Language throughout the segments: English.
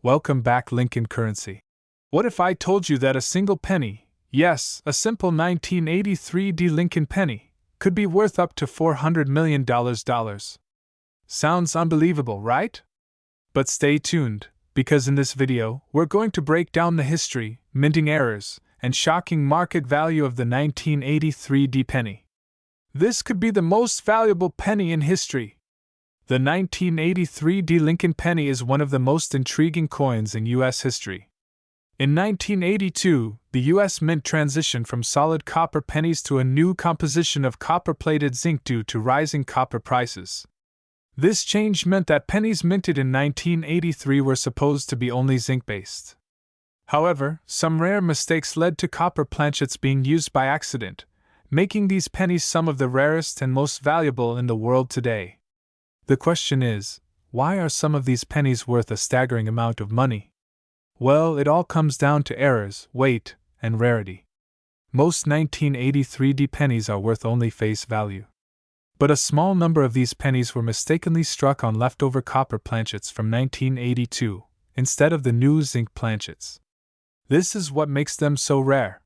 Welcome back, Lincoln Currency. What if I told you that a single penny, yes, a simple 1983 Lincoln penny, could be worth up to $400 million? Sounds unbelievable, right? But stay tuned, because in this video, we're going to break down the history, minting errors, and shocking market value of the 1983 penny. This could be the most valuable penny in history. The 1983 Lincoln penny is one of the most intriguing coins in U.S. history. In 1982, the U.S. Mint transitioned from solid copper pennies to a new composition of copper-plated zinc due to rising copper prices. This change meant that pennies minted in 1983 were supposed to be only zinc-based. However, some rare mistakes led to copper planchets being used by accident, making these pennies some of the rarest and most valuable in the world today. The question is, why are some of these pennies worth a staggering amount of money? Well, it all comes down to errors, weight, and rarity. Most 1983 pennies are worth only face value. But a small number of these pennies were mistakenly struck on leftover copper planchets from 1982, instead of the new zinc planchets. This is what makes them so rare.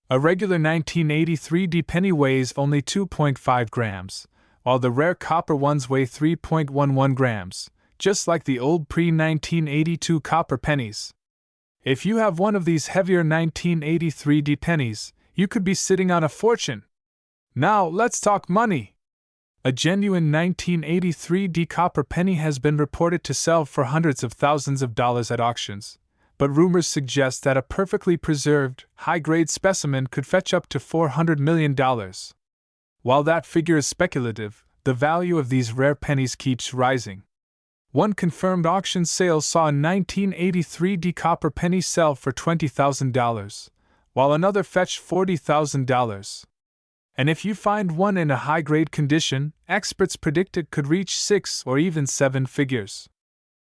A regular 1983 penny weighs only 2.5 grams, while the rare copper ones weigh 3.11 grams, just like the old pre-1982 copper pennies. If you have one of these heavier 1983 pennies, you could be sitting on a fortune. Now, let's talk money. A genuine 1983 copper penny has been reported to sell for hundreds of thousands of dollars at auctions, but rumors suggest that a perfectly preserved, high-grade specimen could fetch up to $400 million. While that figure is speculative, the value of these rare pennies keeps rising. One confirmed auction sale saw a 1983 copper penny sell for $20,000, while another fetched $40,000. And if you find one in a high-grade condition, experts predict it could reach 6 or even 7 figures.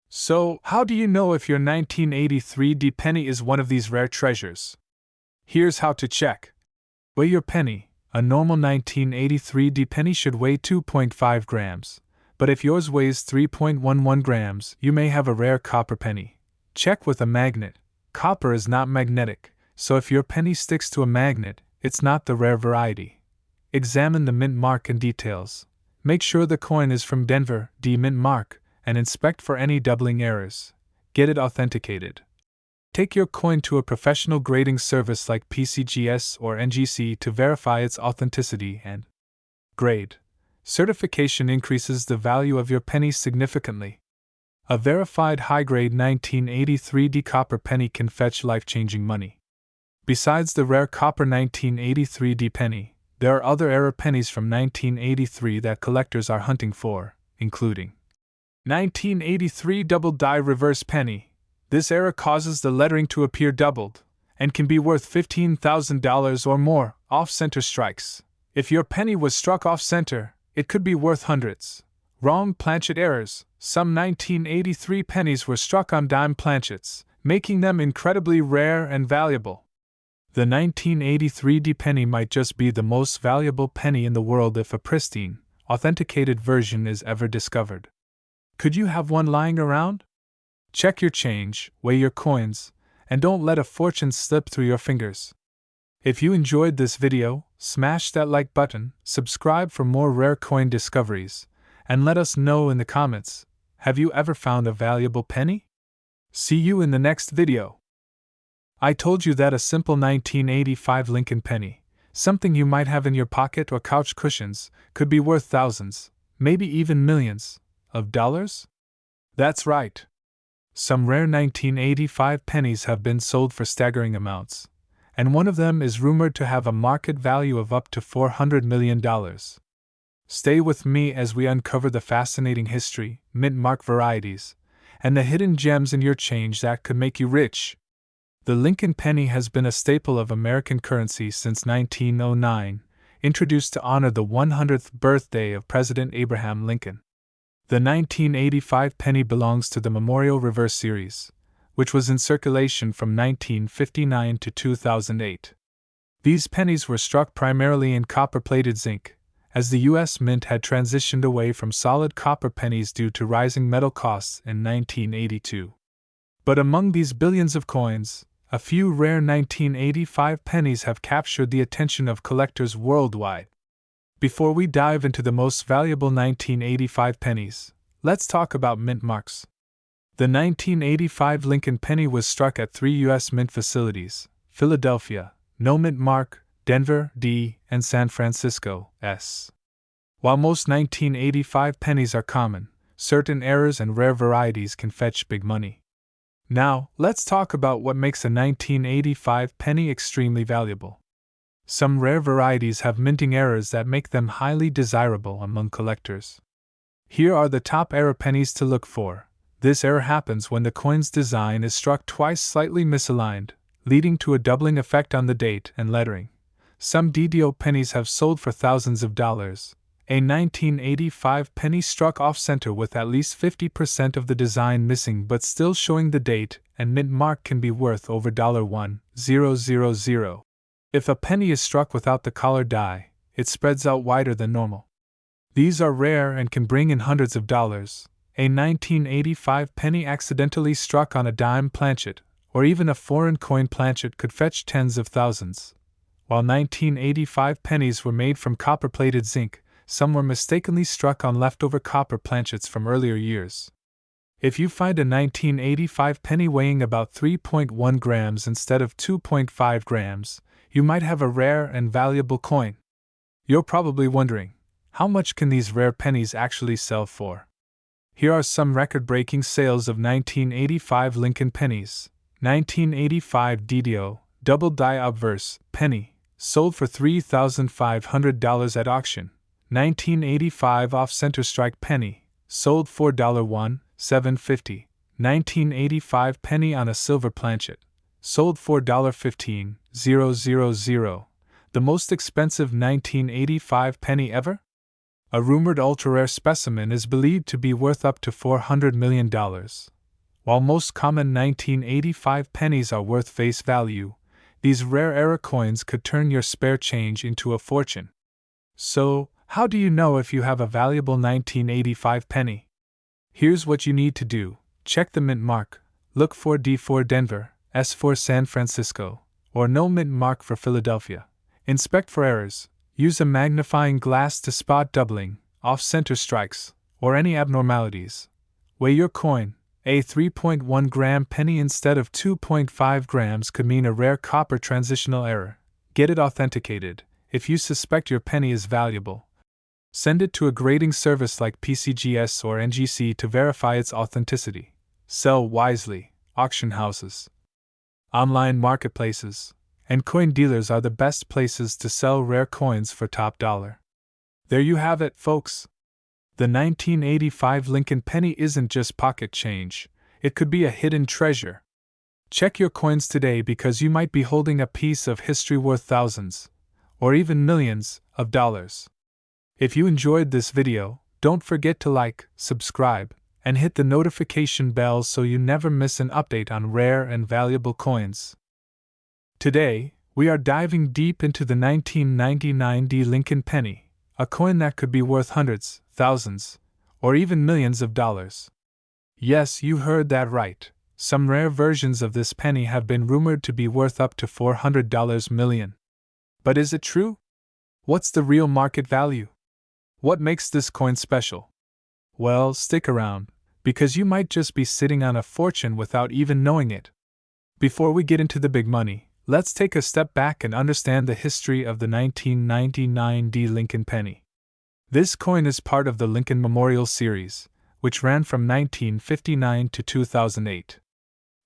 So, how do you know if your 1983 penny is one of these rare treasures? Here's how to check. Weigh your penny. A normal 1983 penny should weigh 2.5 grams, but if yours weighs 3.11 grams, you may have a rare copper penny. Check with a magnet. Copper is not magnetic, so if your penny sticks to a magnet, it's not the rare variety. Examine the mint mark and details. Make sure the coin is from Denver, mint mark, and inspect for any doubling errors. Get it authenticated. Take your coin to a professional grading service like PCGS or NGC to verify its authenticity and grade. Certification increases the value of your penny significantly. A verified high-grade 1983 copper penny can fetch life-changing money. Besides the rare copper 1983 penny, there are other error pennies from 1983 that collectors are hunting for, including 1983 double die reverse penny. This error causes the lettering to appear doubled, and can be worth $15,000 or more. Off-center strikes. If your penny was struck off-center, it could be worth hundreds. Wrong planchet errors. Some 1983 pennies were struck on dime planchets, making them incredibly rare and valuable. The 1983 penny might just be the most valuable penny in the world if a pristine, authenticated version is ever discovered. Could you have one lying around? Check your change, weigh your coins, and don't let a fortune slip through your fingers. If you enjoyed this video, smash that like button, subscribe for more rare coin discoveries, and let us know in the comments, have you ever found a valuable penny? See you in the next video. I told you that a simple 1985 Lincoln penny, something you might have in your pocket or couch cushions, could be worth thousands, maybe even millions, of dollars? That's right. Some rare 1985 pennies have been sold for staggering amounts, and one of them is rumored to have a market value of up to $400 million. Stay with me as we uncover the fascinating history, mint mark varieties, and the hidden gems in your change that could make you rich. The Lincoln penny has been a staple of American currency since 1909, introduced to honor the 100th birthday of President Abraham Lincoln. The 1985 penny belongs to the Memorial Reverse Series, which was in circulation from 1959 to 2008. These pennies were struck primarily in copper-plated zinc, as the U.S. Mint had transitioned away from solid copper pennies due to rising metal costs in 1982. But among these billions of coins, a few rare 1985 pennies have captured the attention of collectors worldwide. Before we dive into the most valuable 1985 pennies, let's talk about mint marks. The 1985 Lincoln penny was struck at 3 U.S. mint facilities: Philadelphia, no mint mark; Denver, D., and San Francisco, S. While most 1985 pennies are common, certain errors and rare varieties can fetch big money. Now, let's talk about what makes a 1985 penny extremely valuable. Some rare varieties have minting errors that make them highly desirable among collectors. Here are the top error pennies to look for. This error happens when the coin's design is struck twice slightly misaligned, leading to a doubling effect on the date and lettering. Some DDO pennies have sold for thousands of dollars. A 1985 penny struck off-center with at least 50% of the design missing but still showing the date and mint mark can be worth over $1,000. If a penny is struck without the collar die, it spreads out wider than normal. These are rare and can bring in hundreds of dollars. A 1985 penny accidentally struck on a dime planchet, or even a foreign coin planchet, could fetch tens of thousands. While 1985 pennies were made from copper-plated zinc, some were mistakenly struck on leftover copper planchets from earlier years. If you find a 1985 penny weighing about 3.1 grams instead of 2.5 grams, you might have a rare and valuable coin. You're probably wondering, how much can these rare pennies actually sell for? Here are some record-breaking sales of 1985 Lincoln pennies. 1985 DDO, double die obverse, penny, sold for $3,500 at auction. 1985 off-center strike penny, sold for $1,750. 1985 penny on a silver planchet, sold for $15,000. The most expensive 1985 penny ever? A rumored ultra-rare specimen is believed to be worth up to $400 million. While most common 1985 pennies are worth face value, these rare era coins could turn your spare change into a fortune. So, how do you know if you have a valuable 1985 penny? Here's what you need to do. Check the mint mark. Look for D for Denver, S for San Francisco, or no mint mark for Philadelphia. Inspect for errors. Use a magnifying glass to spot doubling, off-center strikes, or any abnormalities. Weigh your coin. A 3.1 gram penny instead of 2.5 grams could mean a rare copper transitional error. Get it authenticated. If you suspect your penny is valuable, send it to a grading service like PCGS or NGC to verify its authenticity. Sell wisely. Auction houses, online marketplaces, and coin dealers are the best places to sell rare coins for top dollar. There you have it, folks. The 1985 Lincoln penny isn't just pocket change, it could be a hidden treasure. Check your coins today because you might be holding a piece of history worth thousands, or even millions, of dollars. If you enjoyed this video, don't forget to like, subscribe, and hit the notification bell so you never miss an update on rare and valuable coins. Today, we are diving deep into the 1999 D Lincoln penny, a coin that could be worth hundreds, thousands, or even millions of dollars. Yes, you heard that right. Some rare versions of this penny have been rumored to be worth up to $400 million. But is it true? What's the real market value? What makes this coin special? Well, stick around, because you might just be sitting on a fortune without even knowing it. Before we get into the big money, let's take a step back and understand the history of the 1999 D Lincoln penny. This coin is part of the Lincoln Memorial Series, which ran from 1959 to 2008.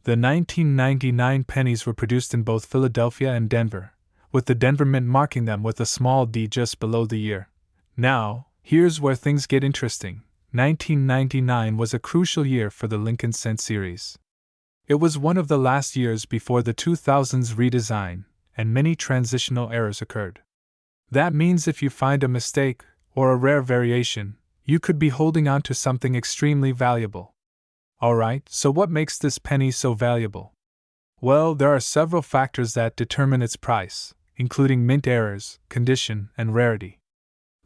The 1999 pennies were produced in both Philadelphia and Denver, with the Denver Mint marking them with a small D just below the year. Now, here's where things get interesting. 1999 was a crucial year for the Lincoln Cent series. It was one of the last years before the 2000s redesign, and many transitional errors occurred. That means if you find a mistake, or a rare variation, you could be holding on to something extremely valuable. Alright, so what makes this penny so valuable? Well, there are several factors that determine its price, including mint errors, condition, and rarity.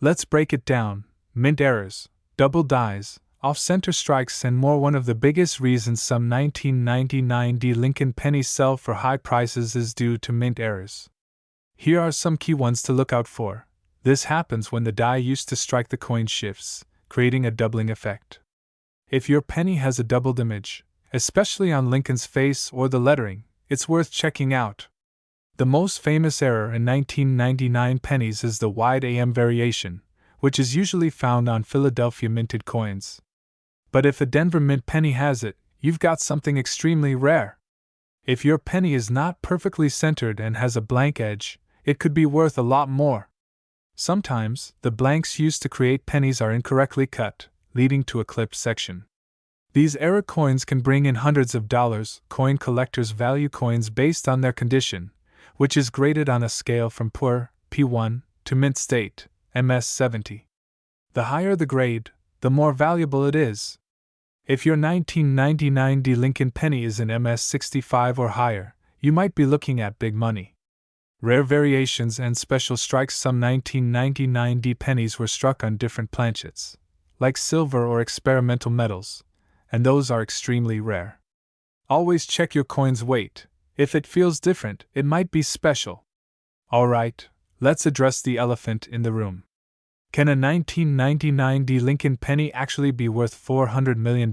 Let's break it down. Mint errors, double dies, off-center strikes, and more. One of the biggest reasons some 1999 D Lincoln pennies sell for high prices is due to mint errors. Here are some key ones to look out for. This happens when the die used to strike the coin shifts, creating a doubling effect. If your penny has a doubled image, especially on Lincoln's face or the lettering, it's worth checking out. The most famous error in 1999 pennies is the wide AM variation, which is usually found on Philadelphia minted coins. But if a Denver Mint penny has it, you've got something extremely rare. If your penny is not perfectly centered and has a blank edge, it could be worth a lot more. Sometimes, the blanks used to create pennies are incorrectly cut, leading to a clipped section. These error coins can bring in hundreds of dollars. Coin collectors value coins based on their condition, which is graded on a scale from poor, P1, to mint state, MS70. The higher the grade, the more valuable it is. If your 1999 D Lincoln penny is in MS65 or higher, you might be looking at big money. Rare variations and special strikes. Some 1999 D pennies were struck on different planchets, like silver or experimental metals, and those are extremely rare. Always check your coin's weight. If it feels different, it might be special. Alright, let's address the elephant in the room. Can a 1999 D Lincoln penny actually be worth $400 million?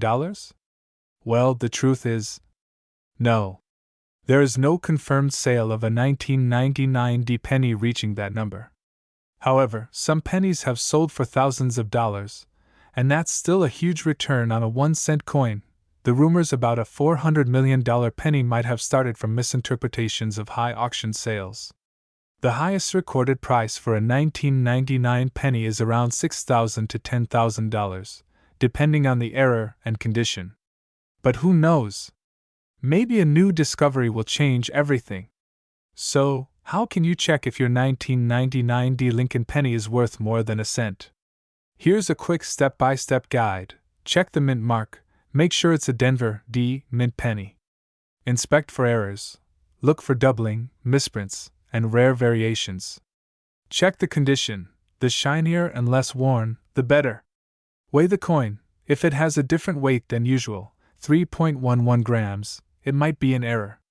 Well, the truth is, no. There is no confirmed sale of a 1999 D penny reaching that number. However, some pennies have sold for thousands of dollars, and that's still a huge return on a 1-cent coin. The rumors about a $400 million penny might have started from misinterpretations of high auction sales. The highest recorded price for a 1999 penny is around $6,000 to $10,000, depending on the error and condition. But who knows? Maybe a new discovery will change everything. So, how can you check if your 1999 D Lincoln penny is worth more than a cent? Here's a quick step-by-step guide. Check the mint mark. Make sure it's a Denver D Mint penny. Inspect for errors. Look for doubling, misprints, and rare variations. Check the condition. The shinier and less worn, the better. Weigh the coin. If it has a different weight than usual, 3.11 grams, it might be an error.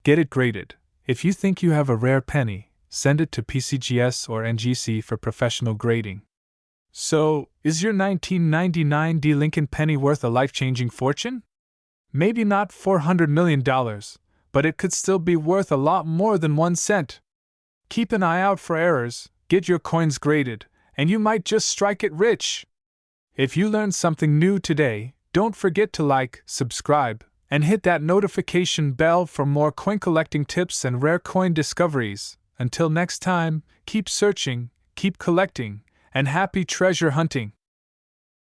Get it graded. If you think you have a rare penny, send it to PCGS or NGC for professional grading. So, is your 1999 D Lincoln penny worth a life-changing fortune? Maybe not $400 million, but it could still be worth a lot more than 1 cent. Keep an eye out for errors, get your coins graded, and you might just strike it rich. If you learned something new today, don't forget to like, subscribe, and hit that notification bell for more coin collecting tips and rare coin discoveries. Until next time, keep searching, keep collecting, and happy treasure hunting!